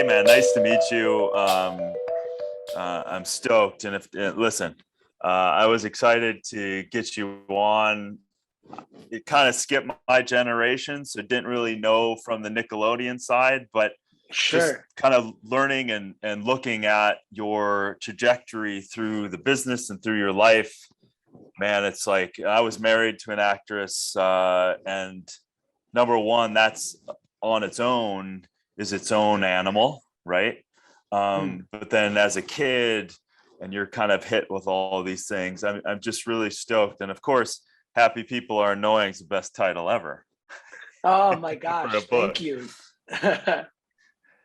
Hey man, nice to meet you. I'm stoked. And if listen, I was excited to get you on. It kind of skipped my generation, so didn't really know from the Nickelodeon side, but just Sure. kind of learning and looking at your trajectory through the business and through your life. Man, it's like I was married to an actress, and number one, that's on its own is its own animal, right? Mm. But then as a kid, and you're kind of hit with all of these things, I'm just really stoked. And of course, Happy People Are Annoying is the best title ever Oh my for a gosh, thank book. you.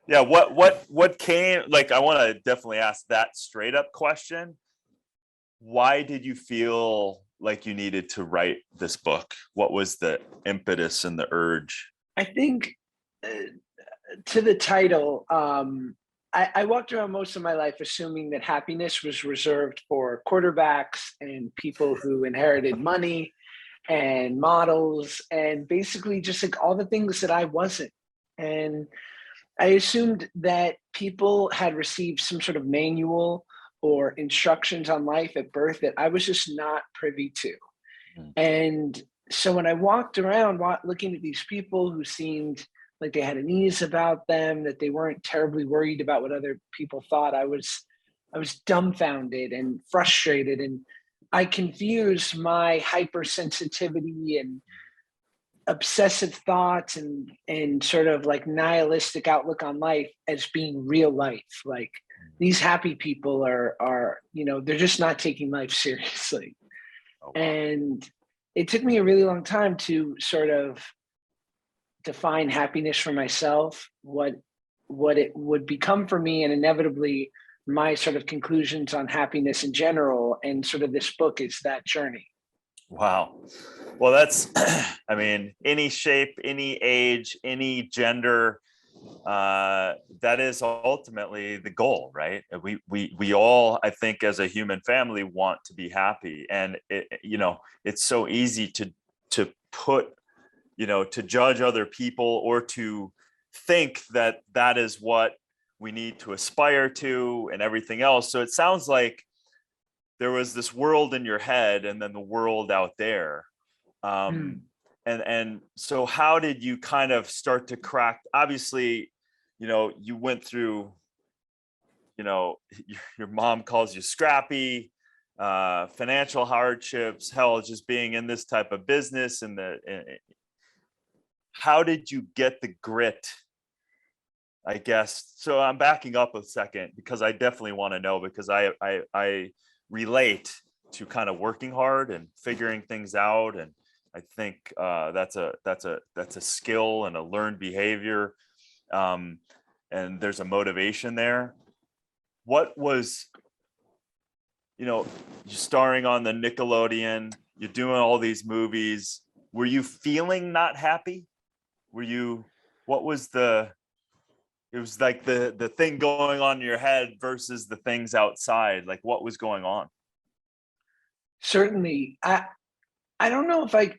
Yeah, what came like I want to definitely ask that straight up question. Why did you feel like you needed to write this book? What was the impetus and the urge? I think uh, to the title, I walked around most of my life assuming that happiness was reserved for quarterbacks and people who inherited money and models and basically just like all the things that I wasn't. And I assumed that people had received some sort of manual or instructions on life at birth that I was just not privy to. Mm. And so when I walked around looking at these people who seemed like they had an ease about them, that they weren't terribly worried about what other people thought, I was dumbfounded and frustrated, and I confused my hypersensitivity and obsessive thoughts and sort of like nihilistic outlook on life as being real life. Like these happy people are they're just not taking life seriously. Oh wow. And it took me a really long time to sort of define happiness for myself, what it would become for me, and inevitably my sort of conclusions on happiness in general. And sort of this book is that journey. Wow. Well, that's, I mean, any shape, any age, any gender, that is ultimately the goal, right? We all, I think, as a human family, want to be happy, and it's so easy to put, to judge other people or to think that that is what we need to aspire to and everything else. So it sounds like there was this world in your head and then the world out there. um, Hmm. and so how did you kind of start to crack? Obviously, you went through, you know your mom calls you scrappy, financial hardships, hell, just being in this type of business. How did you get the grit, I guess? So I'm backing up a second because I definitely want to know, because I relate to kind of working hard and figuring things out, and I think that's a skill and a learned behavior, um, and there's a motivation there. What was, you're starring on the Nickelodeon, you're doing all these movies. Were you feeling not happy? Were you? What was the? It was like the thing going on in your head versus the things outside. Like what was going on? Certainly, I don't know if I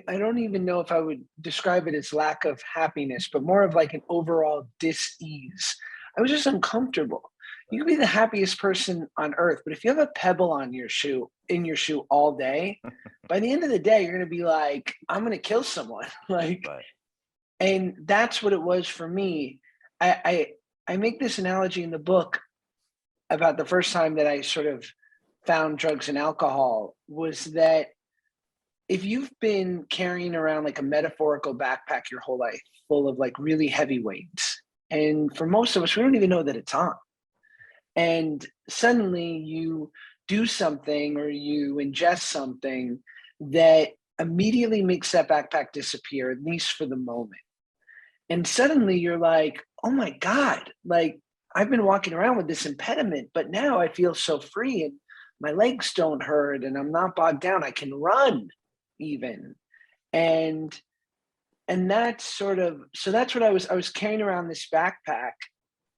don't even know if I would describe it as lack of happiness, but more of like an overall dis-ease. I was just uncomfortable. You can be the happiest person on earth, but if you have a pebble on your shoe in your shoe all day, by the end of the day, you're gonna be like, I'm gonna kill someone. Like, Right. and that's what it was for me. I I make this analogy in the book about the first time that I sort of found drugs and alcohol was that if you've been carrying around like a metaphorical backpack your whole life full of like really heavy weights, and for most of us we don't even know that it's on, and suddenly you do something or you ingest something that immediately makes that backpack disappear, at least for the moment, and suddenly you're like, oh my god, like I've been walking around with this impediment, but now I feel so free, and my legs don't hurt and I'm not bogged down, I can run even. And that's sort of, so that's what I was carrying around this backpack,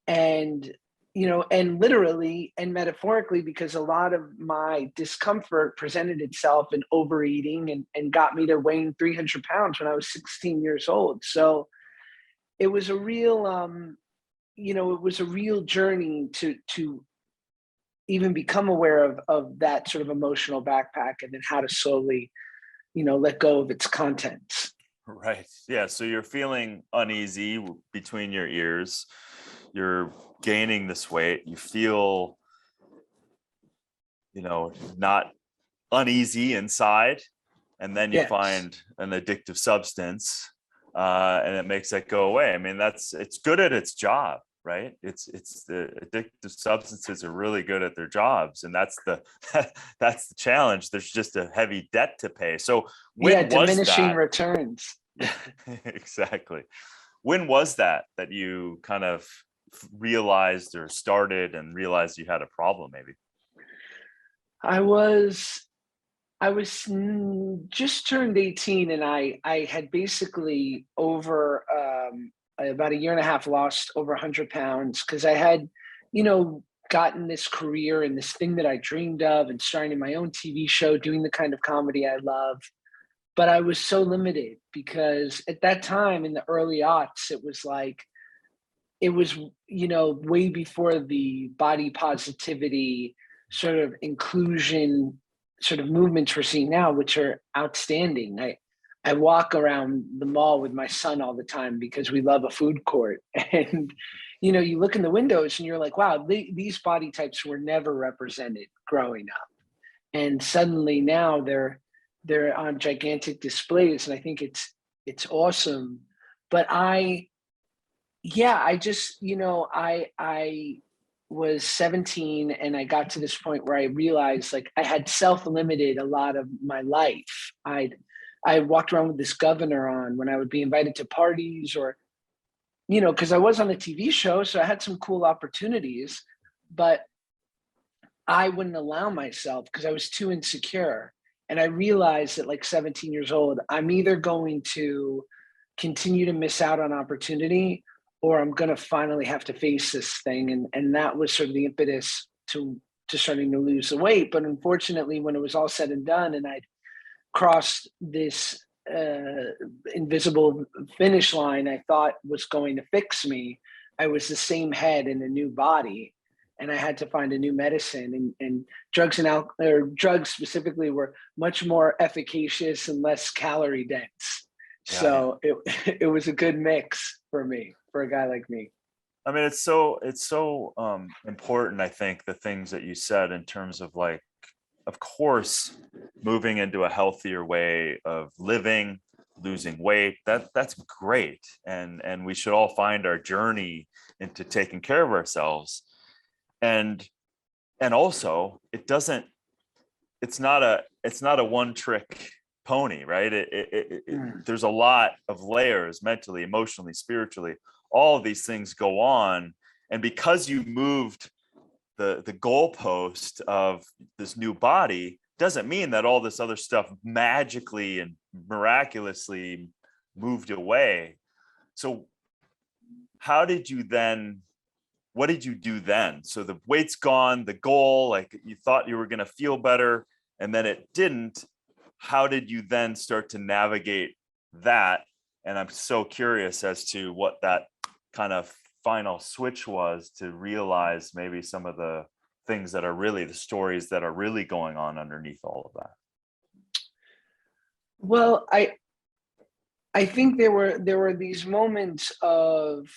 and and literally and metaphorically, because a lot of my discomfort presented itself in overeating and got me to weighing 300 pounds when I was 16 years old. So it was a real it was a real journey to even become aware of that sort of emotional backpack, and then how to slowly, let go of its contents. Right. Yeah. So you're feeling uneasy between your ears. You're gaining this weight. You feel, not uneasy inside. And then you Yes. find an addictive substance, and it makes that go away. I mean, it's good at its job, right? It's the addictive substances are really good at their jobs, and that's the that's the challenge. There's just a heavy debt to pay. So Yeah, when was diminishing that? returns. Yeah, exactly. When was that you kind of realized or started and realized you had a problem, maybe? I was I was just turned 18, and I had basically over about a year and a half lost over 100 pounds, because I had, you know, gotten this career and this thing that I dreamed of, and starting my own TV show, doing the kind of comedy I love. But I was so limited because at that time in the early aughts, it was like, it was, way before the body positivity sort of inclusion sort of movements we're seeing now, which are outstanding. I walk around the mall with my son all the time because we love a food court. And you look in the windows and you're like, wow, these body types were never represented growing up, and suddenly now they're on gigantic displays, and I think it's awesome. But I just, I was 17, and I got to this point where I realized, like, I had self-limited a lot of my life. I walked around with this governor on when I would be invited to parties, or, because I was on a TV show, so I had some cool opportunities, but I wouldn't allow myself because I was too insecure. And I realized at like 17 years old, I'm either going to continue to miss out on opportunity, or I'm going to finally have to face this thing. And that was sort of the impetus to starting to lose the weight. But unfortunately, when it was all said and done, and I'd crossed this invisible finish line I thought was going to fix me, I was the same head in a new body, and I had to find a new medicine. And drugs or drugs specifically were much more efficacious and less calorie dense. Yeah, yeah. So it was a good mix for me, for a guy like me. I mean, it's so important. I think the things that you said in terms of, like, of course, moving into a healthier way of living, losing weight, that's great, and we should all find our journey into taking care of ourselves. And and also, it's not a one trick pony, right? Mm. There's a lot of layers, mentally, emotionally, spiritually. All of these things go on, and because you moved the goalpost of this new body, doesn't mean that all this other stuff magically and miraculously moved away. So how did you then what did you do then? So the weight's gone, the goal, like, you thought you were going to feel better, and then it didn't. How did you then start to navigate that? And I'm so curious as to what that kind of final switch was to realize maybe some of the things that are really the stories that are really going on underneath all of that. Well, I think there were these moments of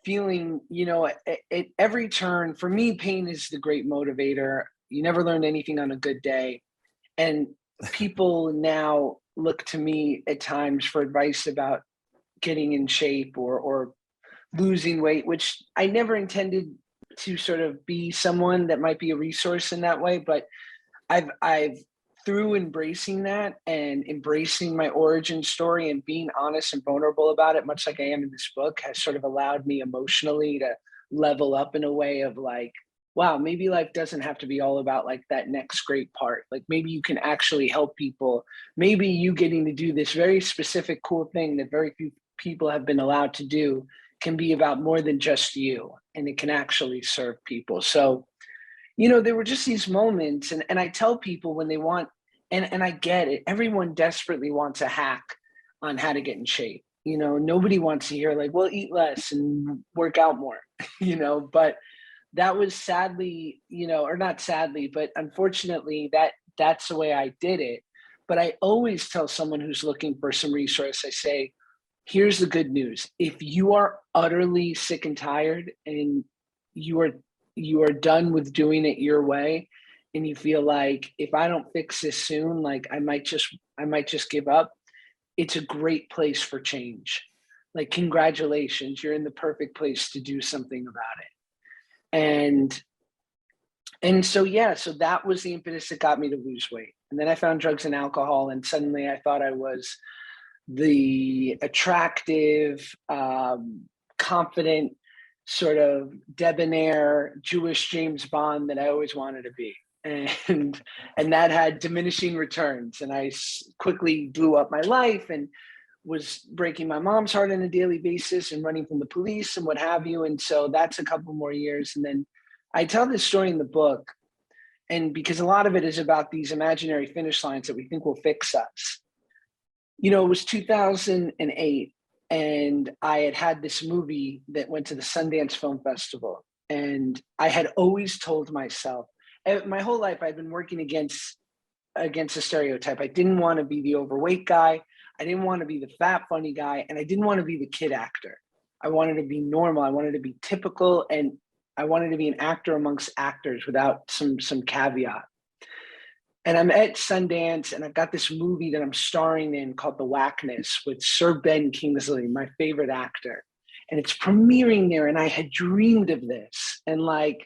feeling, at every turn. For me, pain is the great motivator. You never learned anything on a good day. And people now look to me at times for advice about getting in shape, or losing weight, which I never intended to sort of be someone that might be a resource in that way. But I've through embracing that and embracing my origin story and being honest and vulnerable about it, much like I am in this book, has sort of allowed me emotionally to level up in a way of like, wow, maybe life doesn't have to be all about like that next great part. Like, maybe you can actually help people. Maybe you getting to do this very specific cool thing that very few people have been allowed to do can be about more than just you, and it can actually serve people. So there were just these moments, and I tell people when they want, and I get it, everyone desperately wants a hack on how to get in shape. Nobody wants to hear like, well, eat less and work out more. but that was sadly, or not sadly, but unfortunately, that's the way I did it. But I always tell someone who's looking for some resource, I say, here's the good news. If you are utterly sick and tired and you are you are done with doing it your way, and you feel like if I don't fix this soon, like I might just give up, it's a great place for change. Like, congratulations, you're in the perfect place to do something about it. And so yeah, so that was the impetus that got me to lose weight. And then I found drugs and alcohol, and suddenly I thought I was the attractive, confident, sort of debonair Jewish James Bond that I always wanted to be. And that had diminishing returns. And I quickly blew up my life and was breaking my mom's heart on a daily basis and running from the police and what have you. And so that's a couple more years. And then I tell this story in the book, and because a lot of it is about these imaginary finish lines that we think will fix us. It was 2008, and I had this movie that went to the Sundance Film Festival. And I had always told myself, my whole life, I've been working against a stereotype. I didn't want to be the overweight guy. I didn't want to be the fat, funny guy. And I didn't want to be the kid actor. I wanted to be normal. I wanted to be typical. And I wanted to be an actor amongst actors without some caveat. And I'm at Sundance, and I've got this movie that I'm starring in called The Whackness with Sir Ben Kingsley, my favorite actor. And it's premiering there, and I had dreamed of this. And like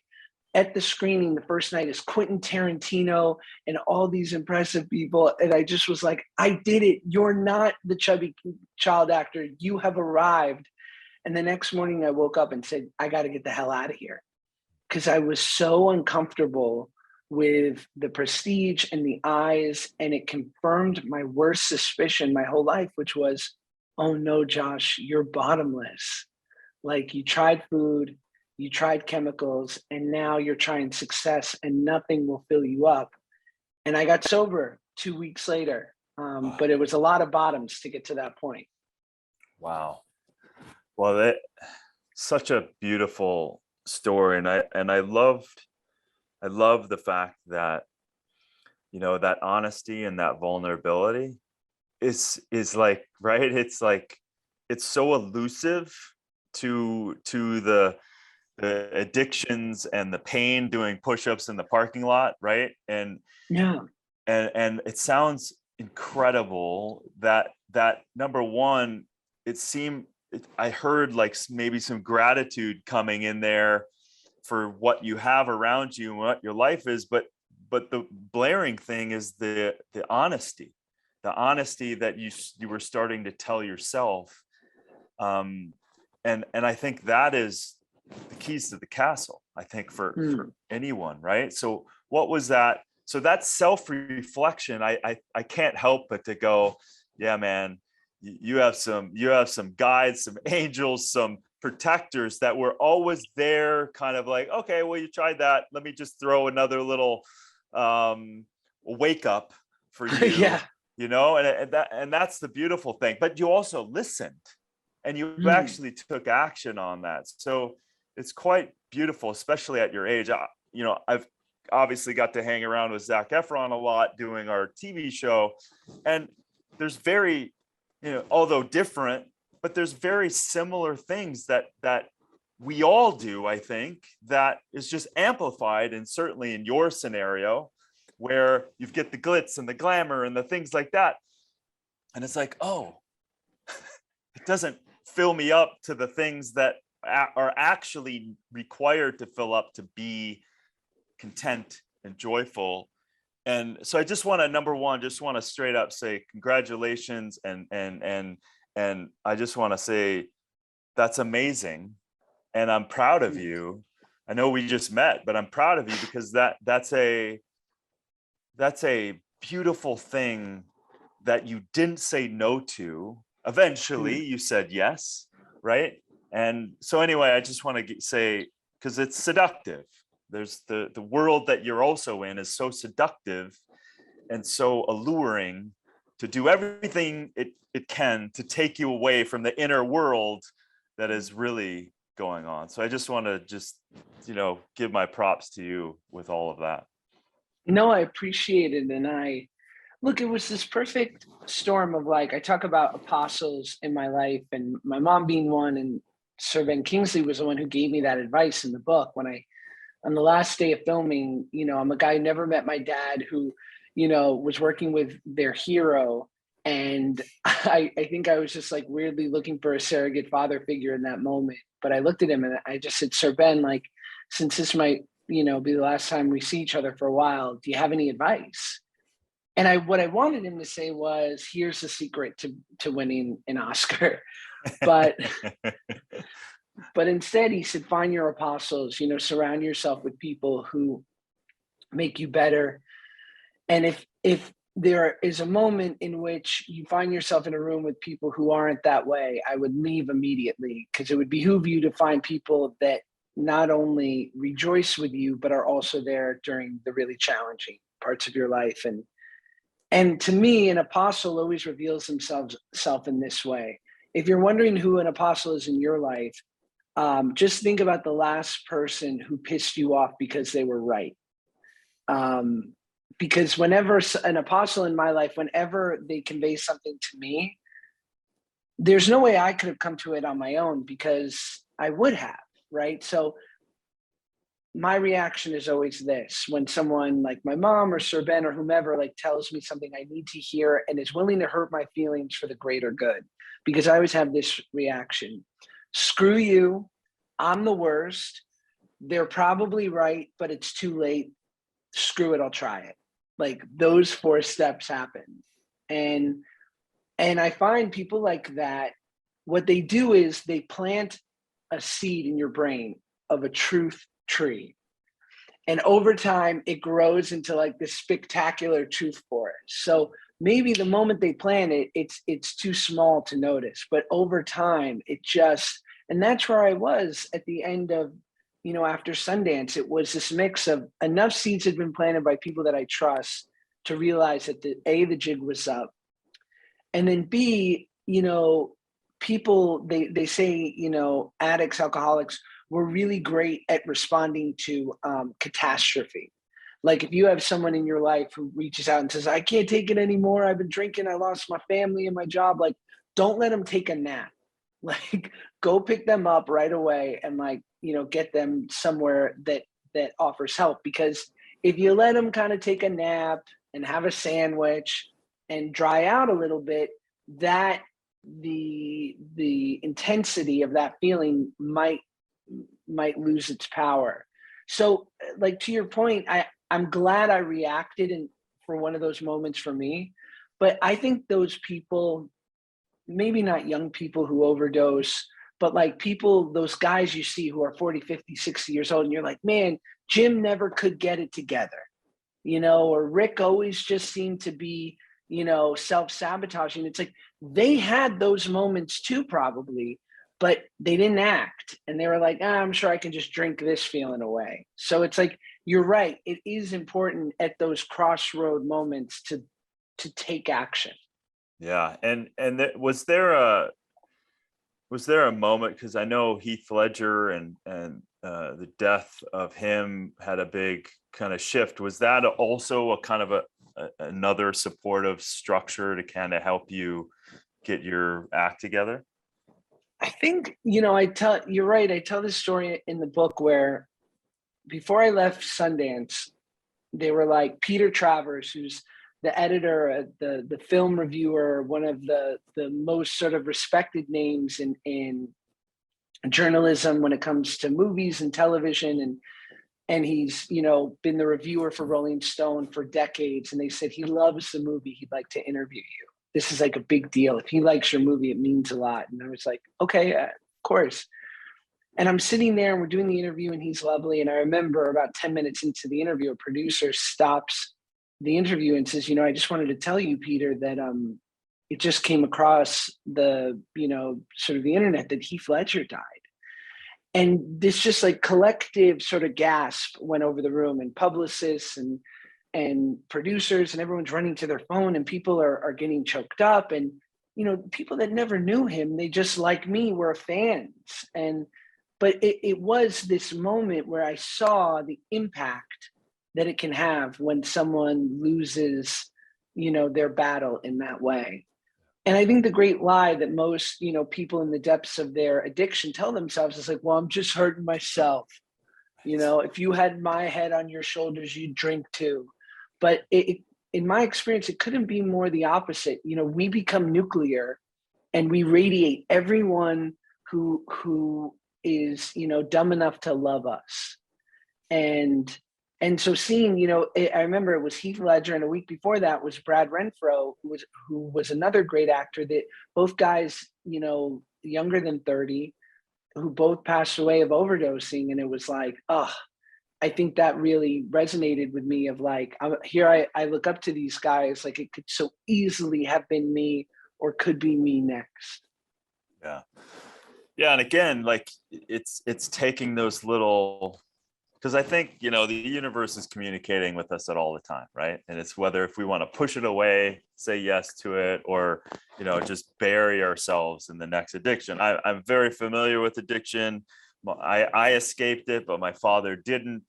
at the screening, the first night is Quentin Tarantino and all these impressive people. And I just was like, I did it. You're not the chubby child actor. You have arrived. And the next morning I woke up and said, I got to get the hell out of here. Because I was so uncomfortable with the prestige and the eyes. And it confirmed my worst suspicion my whole life, which was, oh no, Josh, you're bottomless. Like, you tried food, you tried chemicals, and now you're trying success, and nothing will fill you up. And I got sober 2 weeks later. But it was a lot of bottoms to get to that point. Wow. Well, that such a beautiful story. And I love the fact that, that honesty and that vulnerability is like, right. It's like, it's so elusive to the addictions and the pain doing push-ups in the parking lot, right? And Yeah. and it sounds incredible that number one, I heard like maybe some gratitude coming in there for what you have around you and what your life is, but the blaring thing is the honesty that you were starting to tell yourself. And I think that is the keys to the castle, I think, for anyone, right? So what was that? So that self-reflection, I can't help but to go, yeah, man, you have some guides, some angels, some protectors that were always there, kind of like, okay, well, you tried that. Let me just throw another little wake up for you, Yeah. and that's the beautiful thing. But you also listened, and you actually took action on that. So it's quite beautiful, especially at your age. I've obviously got to hang around with Zac Efron a lot doing our TV show, and there's very, although different, but there's very similar things that we all do, I think, that is just amplified. And certainly in your scenario, where you get the glitz and the glamour and the things like that, and it's like, oh, it doesn't fill me up to the things that are actually required to fill up to be content and joyful. And so I just want to, number one, just want to straight up say congratulations, and I just want to say that's amazing, and I'm proud of you. I know we just met, but I'm proud of you, because that's a beautiful thing that you didn't say no to. Eventually you said yes, right? And so anyway, I just want to say, because it's seductive. There's the world that you're also in is so seductive and so alluring to do everything it can to take you away from the inner world that is really going on. So I just want to give my props to you with all of that. No, I appreciate it. And look, it was this perfect storm of, like, I talk about apostles in my life, and my mom being one, and Sir Ben Kingsley was the one who gave me that advice in the book. On the last day of filming, I'm a guy who never met my dad, who, was working with their hero. And I think I was just like weirdly looking for a surrogate father figure in that moment. But I looked at him and I just said, Sir Ben, like, since this might, be the last time we see each other for a while, do you have any advice? And what I wanted him to say was, here's the secret to winning an Oscar. But but instead he said, find your apostles, surround yourself with people who make you better. And if there is a moment in which you find yourself in a room with people who aren't that way, I would leave immediately, because it would behoove you to find people that not only rejoice with you, but are also there during the really challenging parts of your life. And to me, an apostle always reveals himself in this way. If you're wondering who an apostle is in your life, just think about the last person who pissed you off because they were right. Because whenever an apostle in my life, whenever they convey something to me, there's no way I could have come to it on my own, because I would have, right? So my reaction is always this: when someone like my mom or Sir Ben or whomever like tells me something I need to hear and is willing to hurt my feelings for the greater good, because I always have this reaction: screw you, I'm the worst, they're probably right, but it's too late, screw it, I'll try it. Like, those 4 steps happen. And I find people like that, what they do is they plant a seed in your brain of a truth tree. And over time, it grows into like this spectacular truth forest. So maybe the moment they plant it, it's too small to notice. But over time, and that's where I was at the end of, after Sundance. It was this mix of enough seeds had been planted by people that I trust to realize that the jig was up. And then B, people, they say, addicts, alcoholics, we're really great at responding to catastrophe. Like, if you have someone in your life who reaches out and says, I can't take it anymore, I've been drinking, I lost my family and my job, like, don't let them take a nap. Like, go pick them up right away and, like, get them somewhere that offers help. Because if you let them kind of take a nap and have a sandwich and dry out a little bit, that the intensity of that feeling might lose its power. So, like, to your point, I'm glad I reacted for one of those moments for me. But I think those people, maybe not young people who overdose, but like people, those guys you see who are 40, 50, 60 years old, and you're like, man, Jim never could get it together, or Rick always just seemed to be, self-sabotaging. It's like, they had those moments too, probably, but they didn't act. And they were like, I'm sure I can just drink this feeling away. So it's like, you're right. It is important at those crossroad moments to take action. Yeah. And was there a moment, because I know Heath Ledger and the death of him had a big kind of shift. Was that also a kind of another supportive structure to kind of help you get your act together? I think, you're right. I tell this story in the book where, before I left Sundance, they were like, Peter Travers, who's the editor, the film reviewer, one of the most sort of respected names in journalism when it comes to movies and television, and he's been the reviewer for Rolling Stone for decades. And they said he loves the movie, he'd like to interview you. This is like a big deal. If he likes your movie, it means a lot. And I was like, okay, of course. And I'm sitting there and we're doing the interview and he's lovely. And I remember about 10 minutes into the interview, a producer stops the interview and says, I just wanted to tell you, Peter, that it just came across the, sort of the internet that Heath Ledger died. And this just like collective sort of gasp went over the room, and publicists and producers and everyone's running to their phone, and people are getting choked up. And, people that never knew him, they just, like me, were fans. but it was this moment where I saw the impact that it can have when someone loses, their battle in that way. And I think the great lie that most, people in the depths of their addiction tell themselves is like, well, I'm just hurting myself. If you had my head on your shoulders, you'd drink too. But in my experience, it couldn't be more the opposite. We become nuclear and we radiate everyone who is, dumb enough to love us. And so seeing, I remember it was Heath Ledger, and a week before that was Brad Renfro, who was another great actor. That both guys, younger than 30, who both passed away of overdosing, and it was like, oh, I think that really resonated with me. Of like, I look up to these guys, like it could so easily have been me, or could be me next. Yeah, and again, like it's taking those little, because I think, the universe is communicating with us at all the time, right? And it's whether if we want to push it away, say yes to it, or, just bury ourselves in the next addiction. I'm very familiar with addiction. I escaped it, but my father didn't.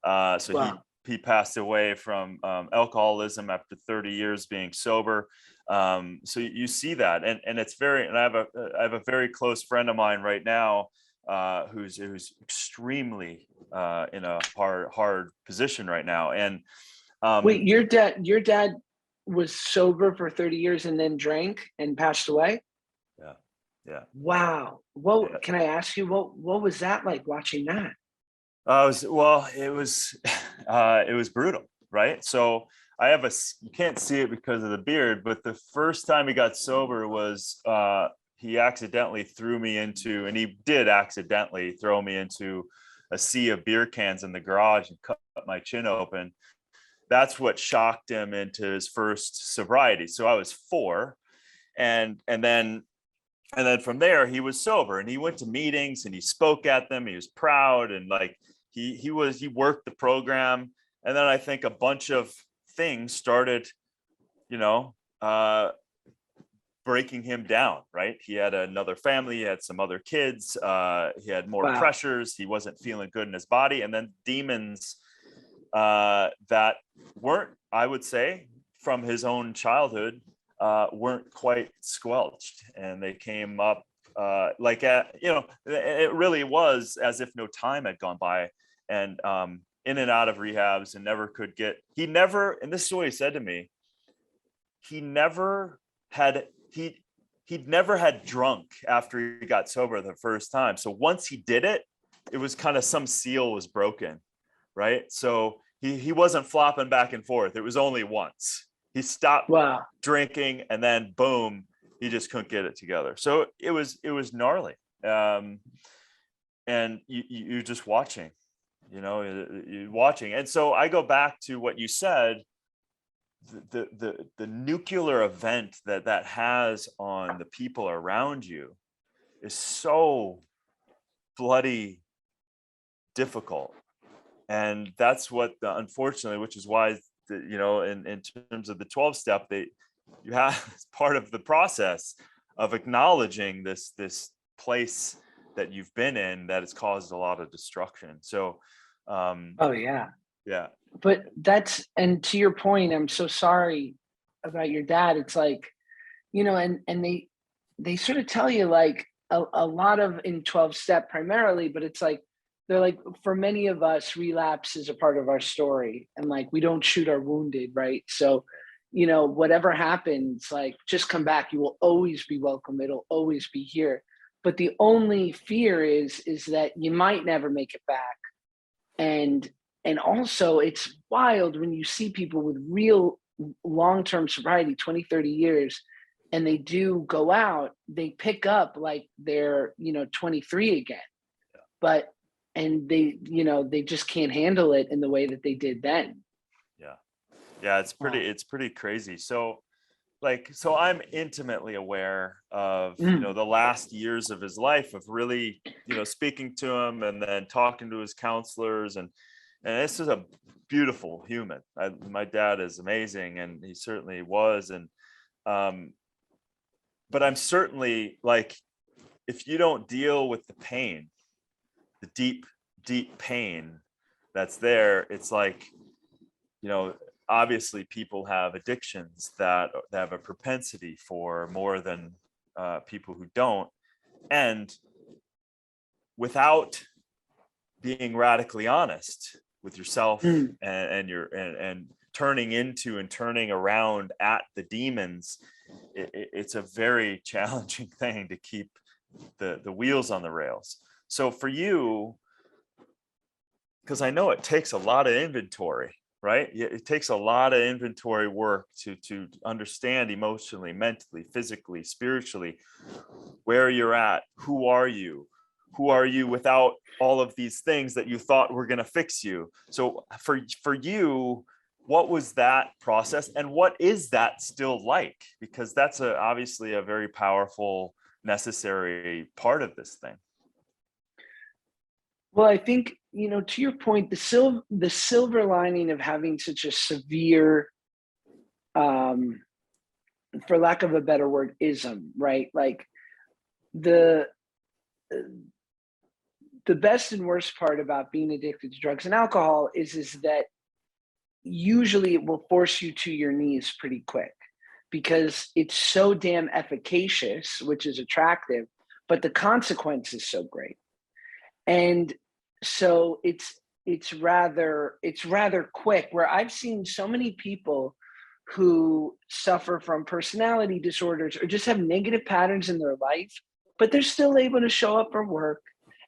So Wow. he passed away from alcoholism after 30 years being sober. So you see that, and it's very, and I have a very close friend of mine right now, who's extremely in a hard position right now. And Wait, your dad was sober for 30 years and then drank and passed away? Yeah. Wow. Well, can I ask you, what was that like watching that? It was it was brutal, right? So I have you can't see it because of the beard, but the first time he got sober was he accidentally threw me into, and he did accidentally throw me into a sea of beer cans in the garage and cut my chin open. That's what shocked him into his first sobriety. So I was 4, and then from there he was sober, and he went to meetings and he spoke at them. He was proud, and like he worked the program. And then I think a bunch of things started, breaking him down, right? He had another family, he had some other kids, he had more Wow. pressures, he wasn't feeling good in his body, and then demons that weren't, I would say, from his own childhood, weren't quite squelched, and they came up it really was as if no time had gone by, and in and out of rehabs, and and this is what he said to me, he'd never had drunk after he got sober the first time. So once he did it, it was kind of some seal was broken, right? So he wasn't flopping back and forth. It was only once. He stopped drinking, and then boom, he just couldn't get it together. So it was gnarly. And you're just watching, you're watching. And so I go back to what you said, the nuclear event that has on the people around you is so bloody difficult. And that's what unfortunately, which is why in terms of the 12 step, you have as part of the process of acknowledging this place that you've been in that has caused a lot of destruction. So Oh yeah. Yeah. But and to your point, I'm so sorry about your dad. It's like, and they sort of tell you like a lot of in 12 step primarily, but it's like, they're like, for many of us, relapse is a part of our story, and like, we don't shoot our wounded, right? So, whatever happens, like, just come back. You will always be welcome. It'll always be here. But the only fear is that you might never make it back. And also it's wild when you see people with real long-term sobriety, 20, 30 years, and they do go out, they pick up like they're, 23 again. But and they just can't handle it in the way that they did then. Yeah, it's pretty crazy. So I'm intimately aware of the last years of his life, of really speaking to him and then talking to his counselors, and this is a beautiful human. My dad is amazing, and he certainly was. And but I'm certainly like, if you don't deal with the pain, the deep pain that's there. It's like, obviously people have addictions that have a propensity for more than people who don't. And without being radically honest with yourself and turning into and turning around at the demons, it's a very challenging thing to keep the wheels on the rails. So for you, because I know it takes a lot of inventory, right? It takes a lot of inventory work to understand emotionally, mentally, physically, spiritually, where you're at, who are you without all of these things that you thought were going to fix you. So for you, what was that process, and what is that still like? Because that's obviously a very powerful, necessary part of this thing. Well, I think, to your point, the silver lining of having such a severe, for lack of a better word, ism, right? Like the best and worst part about being addicted to drugs and alcohol is that usually it will force you to your knees pretty quick, because it's so damn efficacious, which is attractive, but the consequence is so great. And so it's rather quick, where I've seen so many people who suffer from personality disorders or just have negative patterns in their life, but they're still able to show up for work,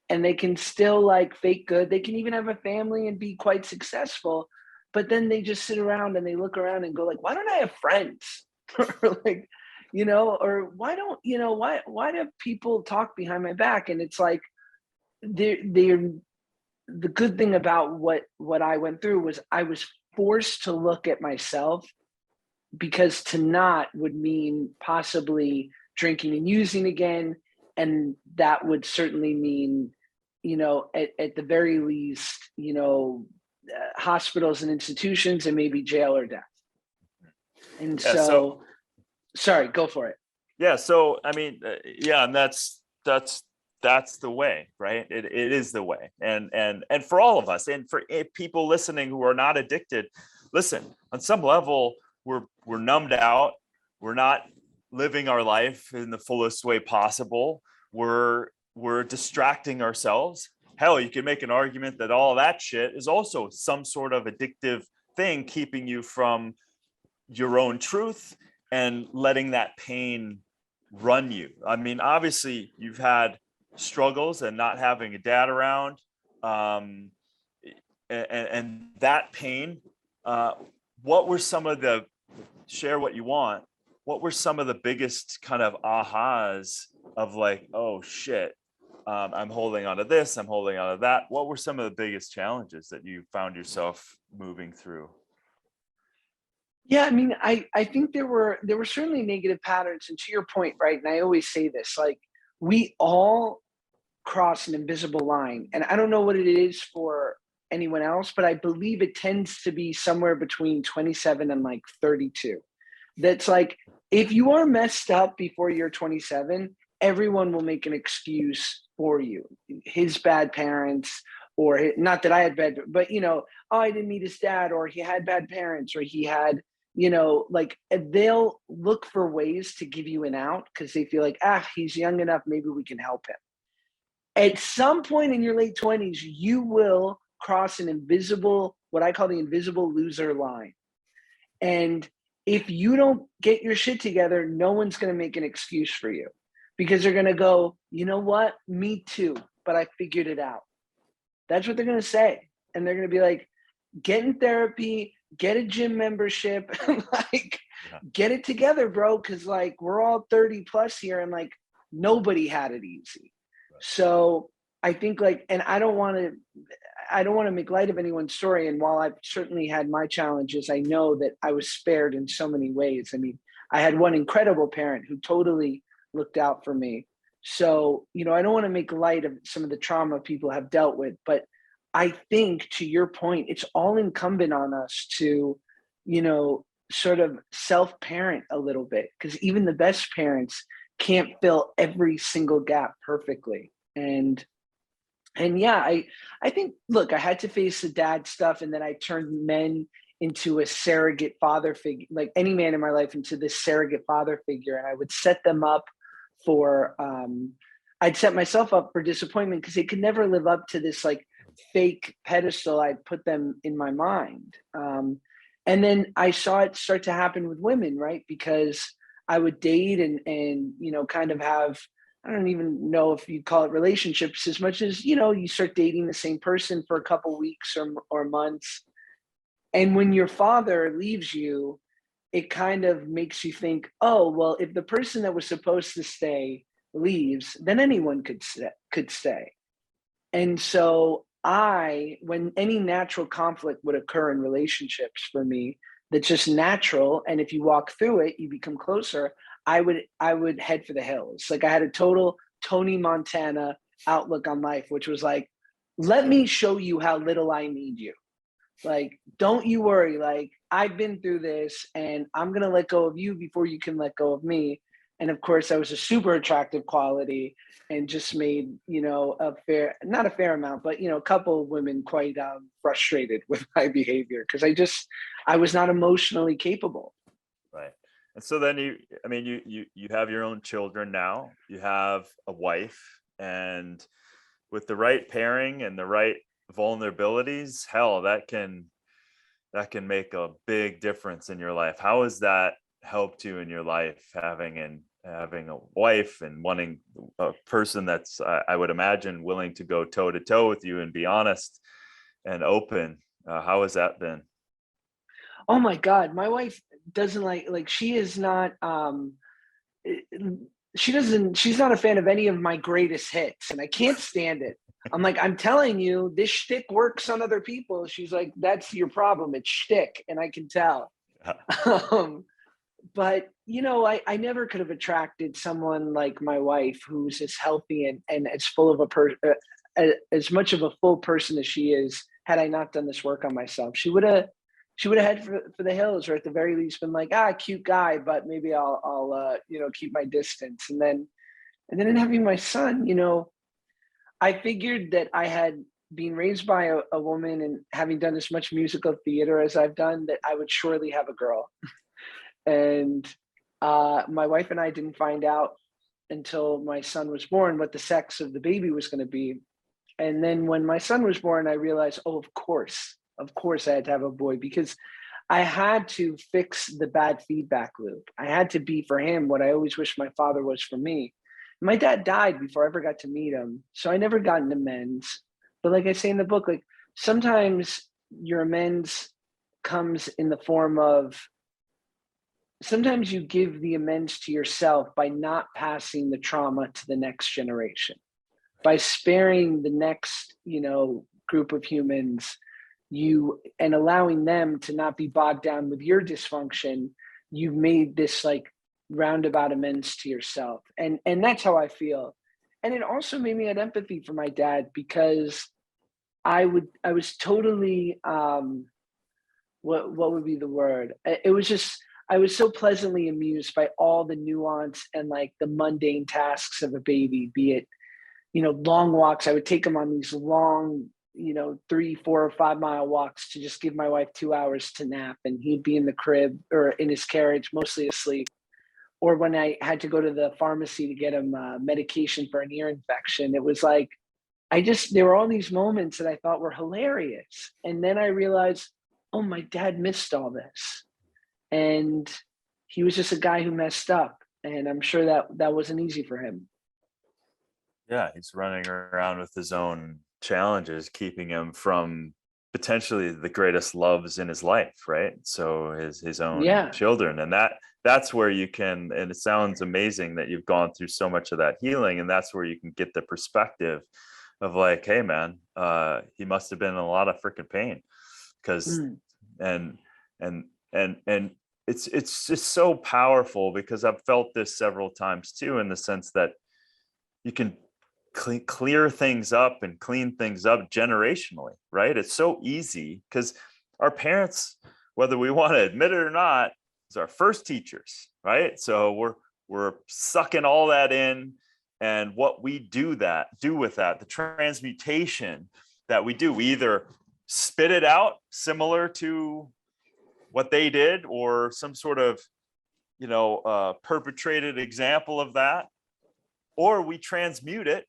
and they can still like fake good. They can even have a family and be quite successful, but then they just sit around and they look around and go like, why don't I have friends? Or like, or why don't, why do people talk behind my back? And it's like, they're the good thing about what I went through was I was forced to look at myself, because to not would mean possibly drinking and using again. And that would certainly mean, at the very least, hospitals and institutions, and maybe jail or death. And so sorry, go for it. Yeah. So, I mean, and that's the way, right? It is the way. And for all of us, and for people listening who are not addicted, listen, on some level, we're numbed out. We're not living our life in the fullest way possible. We're distracting ourselves. Hell, you can make an argument that all that shit is also some sort of addictive thing, keeping you from your own truth and letting that pain run you. I mean, obviously you've had struggles and not having a dad around, and that pain. What were some of the, share what you want, what were some of the biggest kind of ahas of like, oh shit, I'm holding on to this, I'm holding on to that? What were some of the biggest challenges that you found yourself moving through? Yeah, I mean, I think there were certainly negative patterns, and to your point, right? And I always say this, like, we all cross an invisible line, and I don't know what it is for anyone else, but I believe it tends to be somewhere between 27 and like 32. That's like, if you are messed up before you're 27, everyone will make an excuse for you. His bad parents, or not that I had bad, but oh, I didn't meet his dad, or he had bad parents, or he had, like, they'll look for ways to give you an out, because they feel like, he's young enough, maybe we can help him. At some point in your late 20s, you will cross an invisible, what I call the invisible loser line. And if you don't get your shit together, no one's going to make an excuse for you, because they're going to go, you know what? Me too, but I figured it out. That's what they're going to say. And they're going to be like, get in therapy, get a gym membership, like, get it together, bro. Cause like, we're all 30 plus here, and like, nobody had it easy. Right. So I think like, and I don't want to make light of anyone's story. And while I've certainly had my challenges, I know that I was spared in so many ways. I mean, I had one incredible parent who totally looked out for me. So, I don't want to make light of some of the trauma people have dealt with, but I think, to your point, it's all incumbent on us to, sort of self-parent a little bit, because even the best parents can't fill every single gap perfectly. And And yeah, I think, look, I had to face the dad stuff, and then I turned men into a surrogate father figure, like any man in my life into this surrogate father figure, and I would set them up for I'd set myself up for disappointment because they could never live up to this like fake pedestal I'd put them in my mind. And then I saw it start to happen with women, right? Because I would date and you know, kind of have, I don't even know if you call it relationships as much as, you know, you start dating the same person for a couple weeks or months. And when your father leaves you, it kind of makes you think, oh, well, if the person that was supposed to stay leaves, then anyone could stay. And so when any natural conflict would occur in relationships for me, that's just natural. And if you walk through it, you become closer. I would head for the hills. Like I had a total Tony Montana outlook on life, which was like, let me show you how little I need you. Like, don't you worry. Like, I've been through this and I'm going to let go of you before you can let go of me. And of course, that was a super attractive quality and just made, you know, not a fair amount, but, you know, a couple of women quite frustrated with my behavior because I was not emotionally capable. Right. And so then I mean, you have your own children now, you have a wife, and with the right pairing and the right vulnerabilities, hell, that can make a big difference in your life. How has that helped you in your life, having a wife and wanting a person that's, I would imagine, willing to go toe to toe with you and be honest and open? How has that been? Oh my God, my wife doesn't like she is not eh, she's not a fan of any of my greatest hits, and I can't stand it. I'm like, I'm telling you, this shtick works on other people. She's like, that's your problem. It's shtick, and I can tell. um, but you know, I never could have attracted someone like my wife who's as healthy and as full of as much of a full person as she is. Had I not done this work on myself, she would have had for the hills, or at the very least been like, cute guy, but maybe I'll you know, keep my distance. And then in having my son, you know, I figured that I had been raised by a woman and having done as much musical theater as I've done, that I would surely have a girl. And my wife and I didn't find out until my son was born what the sex of the baby was going to be. And then when my son was born, I realized, oh, of course I had to have a boy, because I had to fix the bad feedback loop. I had to be for him what I always wished my father was for me. My dad died before I ever got to meet him, so I never got an amends. But like I say in the book, like sometimes your amends comes in the form of, sometimes you give the amends to yourself by not passing the trauma to the next generation, by sparing the next, you know, group of humans, you and allowing them to not be bogged down with your dysfunction. You've made this like roundabout amends to yourself, and that's how I feel. And it also made me have empathy for my dad, because I was totally what would be the word? It was just, I was so pleasantly amused by all the nuance and like the mundane tasks of a baby, be it, you know, long walks. I would take him on these long, you know, 3, 4, or 5 mile walks to just give my wife 2 hours to nap, and he'd be in the crib or in his carriage, mostly asleep. Or when I had to go to the pharmacy to get him medication for an ear infection, it was like, there were all these moments that I thought were hilarious. And then I realized, oh, my dad missed all this. And he was just a guy who messed up. And I'm sure that wasn't easy for him. Yeah, he's running around with his own challenges, keeping him from potentially the greatest loves in his life, right? So his own Yeah. children, and that's where you can. And it sounds amazing that you've gone through so much of that healing, and that's where you can get the perspective of like, hey, man, he must have been in a lot of freaking pain, because Mm. and and it's just so powerful, because I've felt this several times too, in the sense that you can clear things up and clean things up generationally, right? It's so easy because our parents, whether we want to admit it or not, is our first teachers, right? So we're sucking all that in, and what we do with that, the transmutation that we do. We either spit it out similar to what they did, or some sort of, perpetrated example of that, or we transmute it,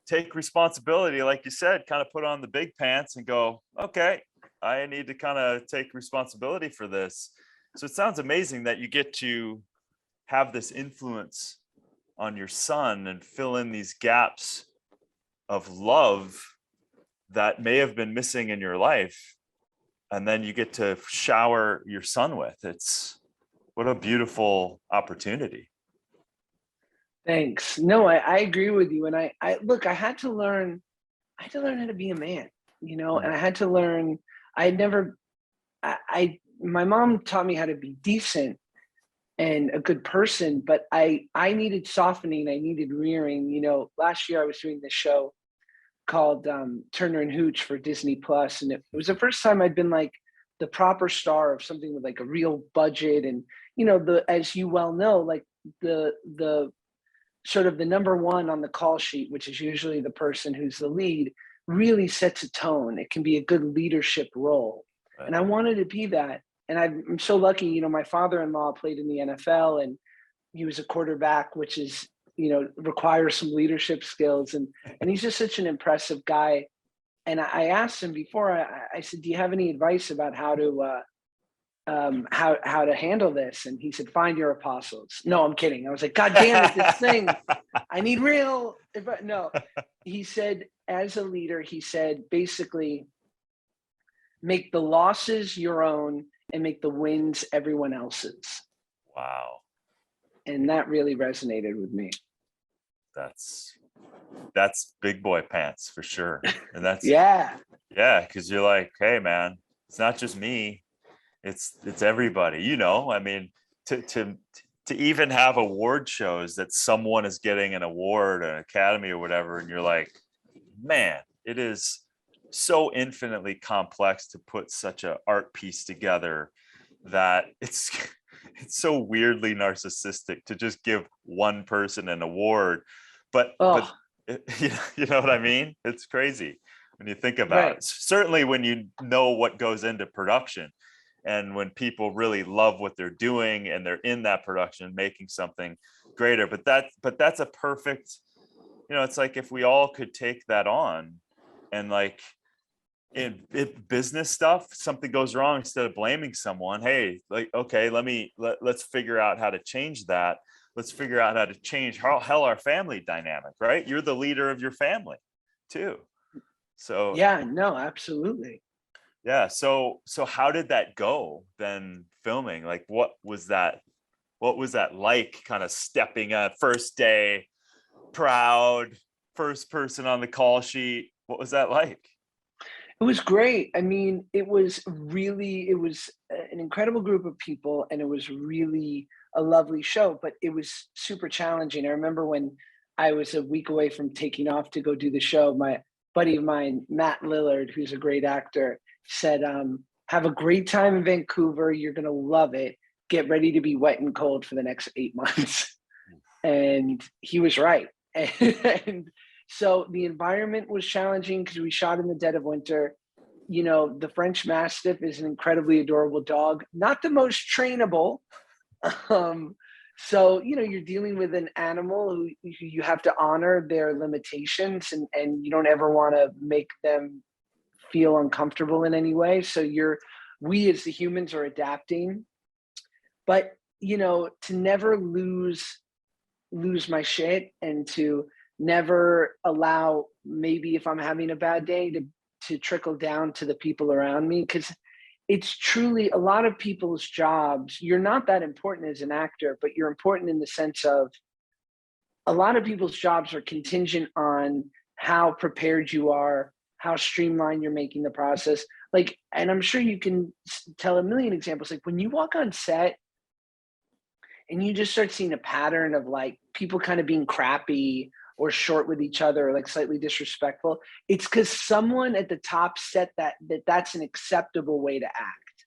take responsibility, like you said, kind of put on the big pants and go, okay, I need to kind of take responsibility for this. So it sounds amazing that you get to have this influence on your son and fill in these gaps of love that may have been missing in your life, and then you get to shower your son with. It's what a beautiful opportunity. Thanks. No, I agree with you. And I look, I had to learn how to be a man, and I had to learn, I had never, my mom taught me how to be decent and a good person, but I needed softening. I needed rearing. Last year I was doing this show called Turner and Hooch for Disney Plus, and it was the first time I'd been like the proper star of something with like a real budget, and as you well know, like the sort of the number one on the call sheet, which is usually the person who's the lead, really sets a tone. It can be a good leadership role, and I wanted to be that. And I'm so lucky, my father-in-law played in the NFL, and he was a quarterback, which is, requires some leadership skills. And he's just such an impressive guy. And I asked him before, I said, do you have any advice about how to handle this? And he said, find your apostles. No, I'm kidding. I was like, God damn it, this thing, I need real. No, he said, as a leader, he said, basically, make the losses your own and make the wins everyone else's. Wow. And that really resonated with me. That's big boy pants for sure. And that's yeah, because you're like, hey man, it's not just me, it's everybody. I mean, to even have award shows that someone is getting an award, an Academy or whatever, and you're like, man, it is so infinitely complex to put such an art piece together that it's so weirdly narcissistic to just give one person an award. But you know what I mean? It's crazy when you think about it. Certainly when you know what goes into production, and when people really love what they're doing and they're in that production making something greater. But that's a perfect, it's like if we all could take that on, and like in business stuff, something goes wrong, instead of blaming someone, hey, like, okay, let's figure out how to change that. Let's figure out how to change how our family dynamic, right? You're the leader of your family too. So yeah, no, absolutely. Yeah. So how did that go then, filming? Like, what was that like, kind of stepping up first day, proud, first person on the call sheet? What was that like? It was great. I mean, it was an incredible group of people, and it was really a lovely show, but it was super challenging. I remember when I was a week away from taking off to go do the show, my buddy of mine, Matt Lillard, who's a great actor, said, have a great time in Vancouver. You're going to love it. Get ready to be wet and cold for the next 8 months. And he was right. And so the environment was challenging because we shot in the dead of winter. The French Mastiff is an incredibly adorable dog, not the most trainable. So, you're dealing with an animal who you have to honor their limitations, and you don't ever want to make them feel uncomfortable in any way. So we as the humans are adapting, but, to never lose my shit, and to never allow, maybe if I'm having a bad day, to trickle down to the people around me. Because it's truly a lot of people's jobs. You're not that important as an actor, but you're important in the sense of a lot of people's jobs are contingent on how prepared you are, how streamlined you're making the process. Like, and I'm sure you can tell a million examples. Like when you walk on set and you just start seeing a pattern of like people kind of being crappy or short with each other, or like slightly disrespectful, it's because someone at the top set that's an acceptable way to act.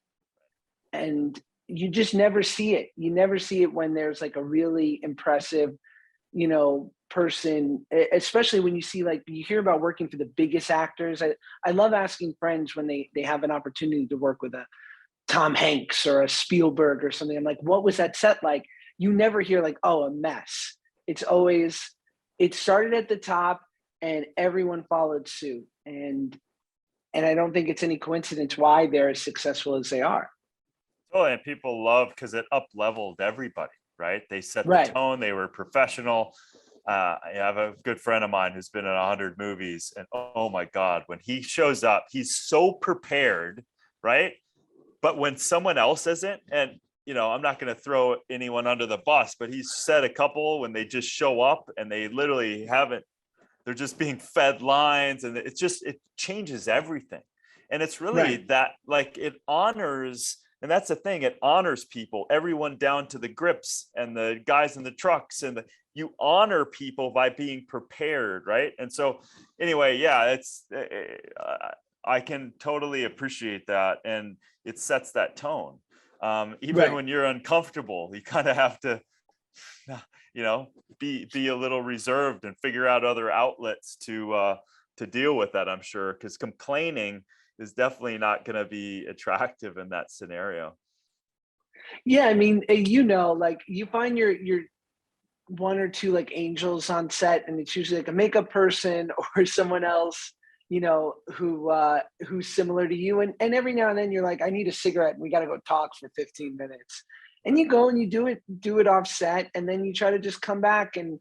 And you just never see it. You never see it when there's like a really impressive, person, especially when you see, like, you hear about working for the biggest actors. I love asking friends when they have an opportunity to work with a Tom Hanks or a Spielberg or something. I'm like, what was that set like? You never hear like, oh, a mess. It's always, it started at the top and everyone followed suit. And I don't think it's any coincidence why they're as successful as they are. Oh, and people love because it up leveled everybody, right? They set the Right. tone. They were professional. I have a good friend of mine who's been in 100 movies, and oh my God, when he shows up, he's so prepared, right? But when someone else isn't, and I'm not going to throw anyone under the bus, but he's said a couple when they just show up and they literally haven't, they're just being fed lines, and it changes everything. And it's really Right. that, like, it honors, and that's the thing, it honors people, everyone down to the grips and the guys in the trucks, and you honor people by being prepared, right? And so anyway, yeah, I can totally appreciate that, and it sets that tone. Even Right. when you're uncomfortable, you kind of have to be a little reserved and figure out other outlets to deal with that, I'm sure, because complaining is definitely not going to be attractive in that scenario. Yeah. I mean, like, you find your one or two like angels on set, and it's usually like a makeup person or someone else, who's similar to you. And every now and then you're like, I need a cigarette and we got to go talk for 15 minutes. And you go and you do it off set, and then you try to just come back. And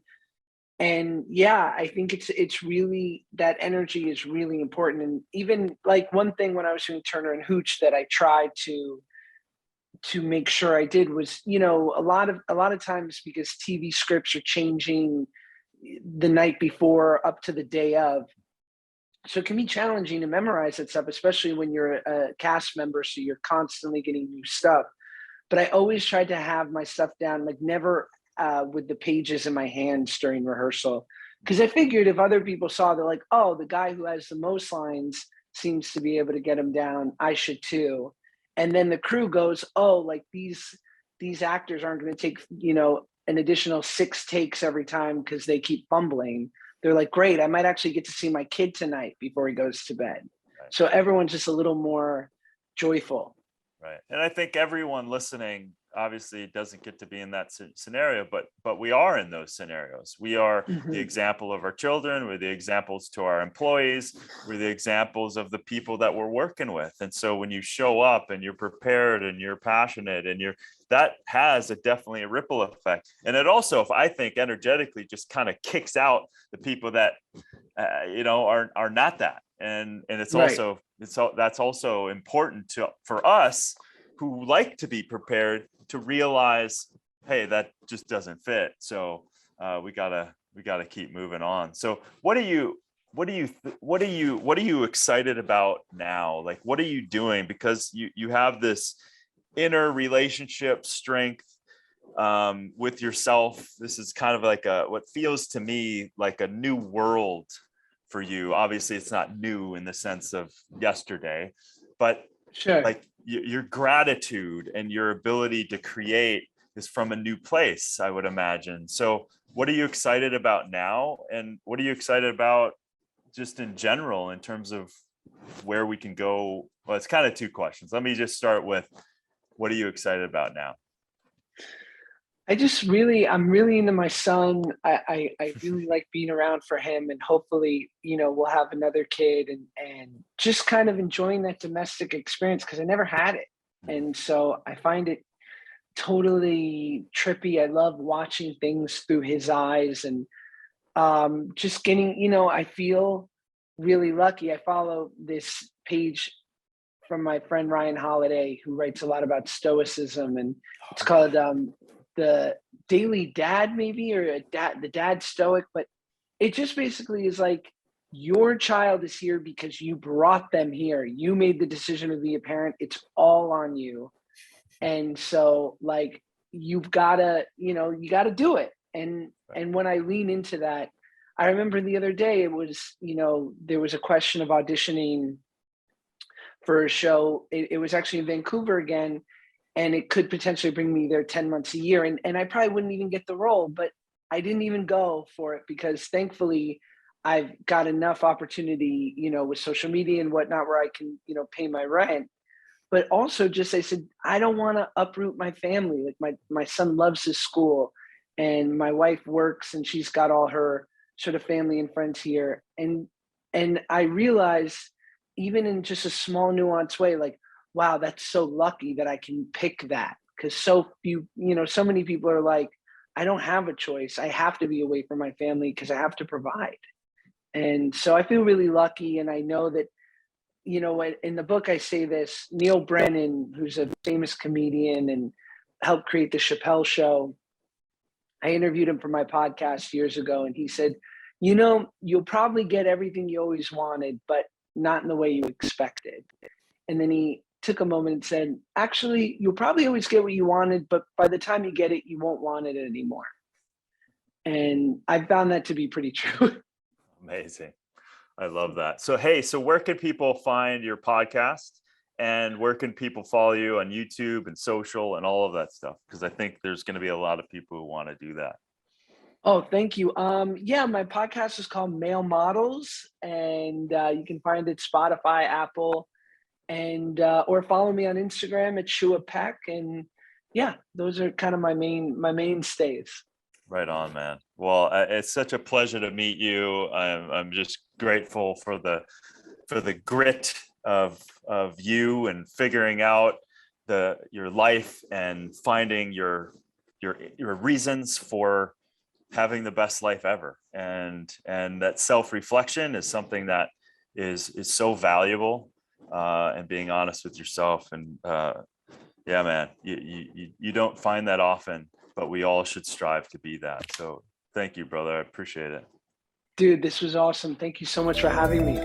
yeah, I think it's really, that energy is really important. And even like one thing when I was doing Turner and Hooch that I tried to make sure I did was, a lot of times, because TV scripts are changing the night before up to the day of, so it can be challenging to memorize that stuff, especially when you're a cast member, so you're constantly getting new stuff. But I always tried to have my stuff down, like never with the pages in my hands during rehearsal, because I figured if other people saw, they're like, oh, the guy who has the most lines seems to be able to get them down, I should too. And then the crew goes, oh, like these actors aren't going to take an additional 6 takes every time because they keep fumbling. They're like, great, I might actually get to see my kid tonight before he goes to bed. Right. So everyone's just a little more joyful. Right. And I think everyone listening obviously doesn't get to be in that scenario, but we are in those scenarios. We are the Mhm. example of our children, we're the examples to our employees, we're the examples of the people that we're working with. And so when you show up and you're prepared and you're passionate and that has definitely a ripple effect. And it also, if I think energetically, just kind of kicks out the people that are not that. And it's Right. also, that's also important for us who like to be prepared to realize, hey, that just doesn't fit. So we gotta keep moving on. So what are you excited about now? Like, what are you doing? Because you have this inner relationship strength with yourself. This is kind of like what feels to me like a new world for you. Obviously, it's not new in the sense of yesterday, but Sure. like your gratitude and your ability to create is from a new place, I would imagine. So what are you excited about now, and what are you excited about just in general in terms of where we can go? Well, it's kind of two questions. Let me just start with, what are you excited about now? I'm really into my son. I really like being around for him, and hopefully, we'll have another kid, and just kind of enjoying that domestic experience, because I never had it. And so I find it totally trippy. I love watching things through his eyes, and just getting, I feel really lucky. I follow this page from my friend Ryan Holiday, who writes a lot about stoicism, and it's Oh yeah. called the Daily Dad, maybe, or the Dad Stoic. But it just basically is like, your child is here because you brought them here. You made the decision to be a parent. It's all on you. And so, like, you gotta do it. And when I lean into that, I remember the other day, it was, there was a question of auditioning for a show. It was actually in Vancouver again, and it could potentially bring me there 10 months a year. And I probably wouldn't even get the role. But I didn't even go for it because thankfully I've got enough opportunity, with social media and whatnot where I can, pay my rent. But also just I said, I don't want to uproot my family. Like my son loves his school and my wife works and she's got all her sort of family and friends here. And I realized even in just a small nuanced way, like, wow, that's so lucky that I can pick that. Cause so few, so many people are like, I don't have a choice. I have to be away from my family because I have to provide. And so I feel really lucky. And I know that, in the book, I say this. Neil Brennan, who's a famous comedian and helped create the Chappelle Show, I interviewed him for my podcast years ago, and he said, you'll probably get everything you always wanted, but not in the way you expected. And then he took a moment and said, actually, you'll probably always get what you wanted, but by the time you get it, you won't want it anymore. And I found that to be pretty true. Amazing. I love that. So, hey, so where can people find your podcast and where can people follow you on YouTube and social and all of that stuff? Because I think there's going to be a lot of people who want to do that. Oh, thank you. Yeah, my podcast is called Male Models, and you can find it Spotify, Apple, and or follow me on Instagram at Shua Peck. And yeah, those are kind of my mainstays. Right on, man. Well, it's such a pleasure to meet you. I'm just grateful for the grit of you and figuring out your life and finding your reasons for having the best life ever. And that self-reflection is something that is so valuable, and being honest with yourself. And yeah, man, you don't find that often, but we all should strive to be that. So thank you, brother. I appreciate it. Dude, this was awesome. Thank you so much for having me.